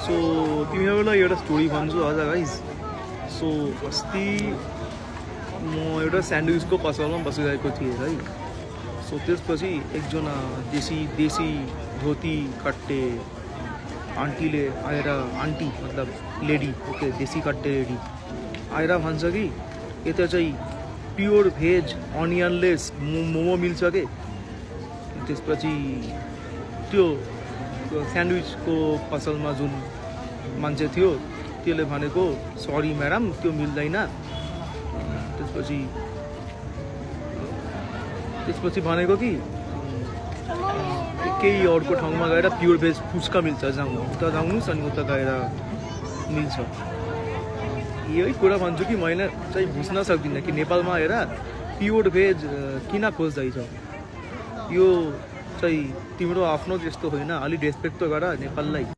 So तिमीहरूलाई एउटा story भन्छु आज गाइज। सो अस्ति म एउटा स्यान्डविचको पसलमा बसिरहेको थिएँ है। सो त्यसपछि एकजना देसी धोती कट्टे आन्टीले आएर, आन्टी मतलब लेडी, ओके देसी कट्टे लेडी आएर भन्छ कि यता चाहिँ प्योर भेज अनियनलेस मोमो मिल्छ के। त्यसपछि त्यो स्यान्डविचको पसलमा जुन मान्छे थियो त्यसले भनेको सरी म्याडम त्यो मिल्दैन। त्यसपछि भनेको कि केही अर्को ठाउँमा गएर प्योर भेज फुच्का मिल्छ, जाउँ उता जाउनुहोस् अनि उता गएर मिल्छ। यही कुरा भन्छु कि मैले चाहिँ बुझ्न सक्दिनँ कि नेपालमा आएर प्योर भेज किन खोज्दैछ। यो चाहिँ तिम्रो आफ्नो त्यस्तो होइन, अलिक रेस्पेक्ट त गर नेपाललाई।